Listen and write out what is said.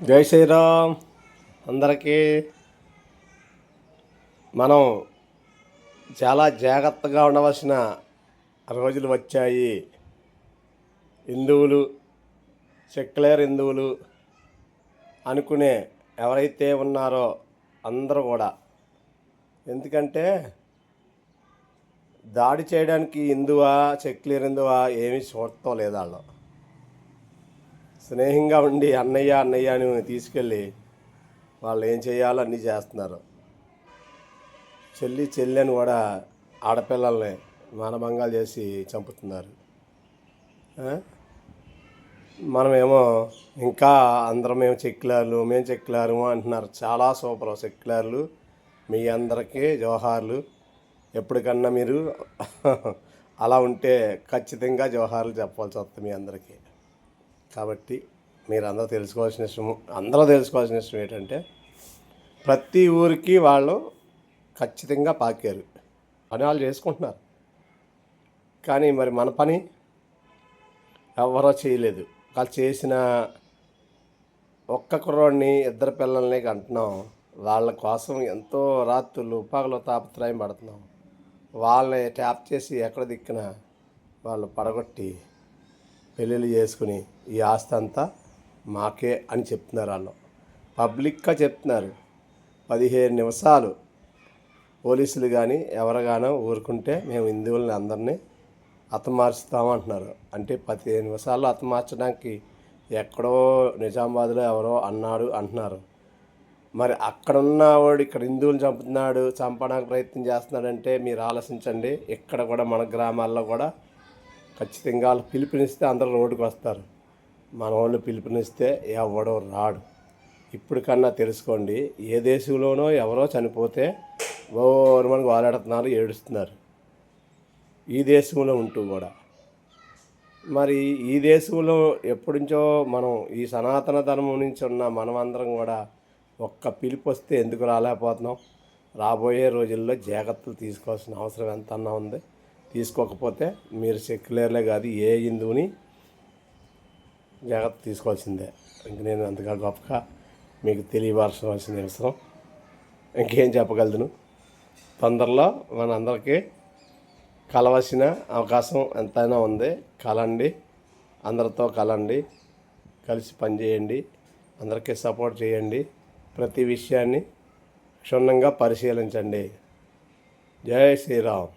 జై శ్రీరామ్. అందరికీ మనం చాలా జాగ్రత్తగా ఉండవలసిన రోజులు వచ్చాయి. హిందువులు, సెక్యులర్ హిందువులు అనుకునే ఎవరైతే ఉన్నారో అందరూ కూడా, ఎందుకంటే దాడి చేయడానికి హిందువా సెక్యులర్ హిందువా ఏమీ చూడటం లేదు. వాళ్ళు స్నేహంగా ఉండి అన్నయ్య అన్నయ్య అని తీసుకెళ్ళి వాళ్ళు ఏం చేయాలో అన్నీ చేస్తున్నారు. చెల్లి చెల్లి అని కూడా ఆడపిల్లల్ని మానభంగాలు చేసి చంపుతున్నారు. మనమేమో ఇంకా అందరం మేము చెక్కిలారు అంటున్నారు. చాలా సూపర్ సెక్యులర్లు. మీ అందరికీ జోహార్లు. ఎప్పటికన్నా మీరు అలా ఉంటే ఖచ్చితంగా జోహార్లు చెప్పాల్సి వస్తుంది మీ అందరికీ. కాబట్టి మీరు అందరూ తెలుసుకోవాల్సిన విషయం ఏంటంటే, ప్రతి ఊరికి వాళ్ళు ఖచ్చితంగా పాకారు. పని వాళ్ళు చేసుకుంటున్నారు. కానీ మరి మన పని ఎవరో చేయలేదు. వాళ్ళు చేసిన ఒక్క కుర్రోడిని, ఇద్దరు పిల్లల్ని కంటున్నాం. వాళ్ళ కోసం ఎంతో రాత్రులు పగలు తాపత్రయం పడుతున్నాం. వాళ్ళని ట్యాప్ చేసి ఎక్కడ దిక్కున వాళ్ళు పడగొట్టి పెళ్ళిళ్ళు చేసుకుని ఈ ఆస్తి అంతా మాకే అని చెప్తున్నారు. వాళ్ళు పబ్లిక్గా చెప్తున్నారు. 15 నిమిషాలు పోలీసులు కానీ ఎవరుగానో ఊరుకుంటే మేము హిందువులని అందరినీ హతమార్చుతామంటున్నారు. అంటే 15 నిమిషాల్లో హతమార్చడానికి ఎక్కడో నిజామాబాద్లో ఎవరో అన్నాడు అంటున్నారు. మరి అక్కడున్నవాడు ఇక్కడ హిందువులు చంపడానికి ప్రయత్నం చేస్తున్నాడంటే మీరు ఆలోచించండి. ఇక్కడ కూడా మన గ్రామాల్లో కూడా ఖచ్చితంగా వాళ్ళు పిలుపునిస్తే అందరూ రోడ్డుకు వస్తారు. మన వాళ్ళు పిలుపునిస్తే ఎవడో రాడు. ఇప్పటికన్నా తెలుసుకోండి. ఏ దేశంలోనో ఎవరో చనిపోతే మనకు వాలాడుతున్నారు, ఏడుస్తున్నారు. ఈ దేశంలో ఉంటూ కూడా మరి ఈ దేశంలో ఎప్పటినుంచో మనం ఈ సనాతన ధర్మం నుంచి ఉన్న మనమందరం కూడా ఒక్క పిలుపు వస్తే ఎందుకు రాలేకపోతున్నాం? రాబోయే రోజుల్లో జాగ్రత్తలు తీసుకోవాల్సిన అవసరం ఎంతన్నా ఉంది. తీసుకోకపోతే మీరు సెక్యులర్లే కాదు, ఏ హిందువుని జాగ్రత్త తీసుకోవాల్సిందే. ఇంక నేను అంతగా గొప్పగా మీకు తెలియవలసిన అవసరం ఇంకేం చెప్పగలను. తొందరలో మనందరికీ కలవలసిన అవకాశం ఎంతైనా ఉంది. కలండి, అందరితో కలండి, కలిసి పనిచేయండి, అందరికీ సపోర్ట్ చేయండి. ప్రతి విషయాన్ని క్షుణ్ణంగా పరిశీలించండి. జై శ్రీరామ్.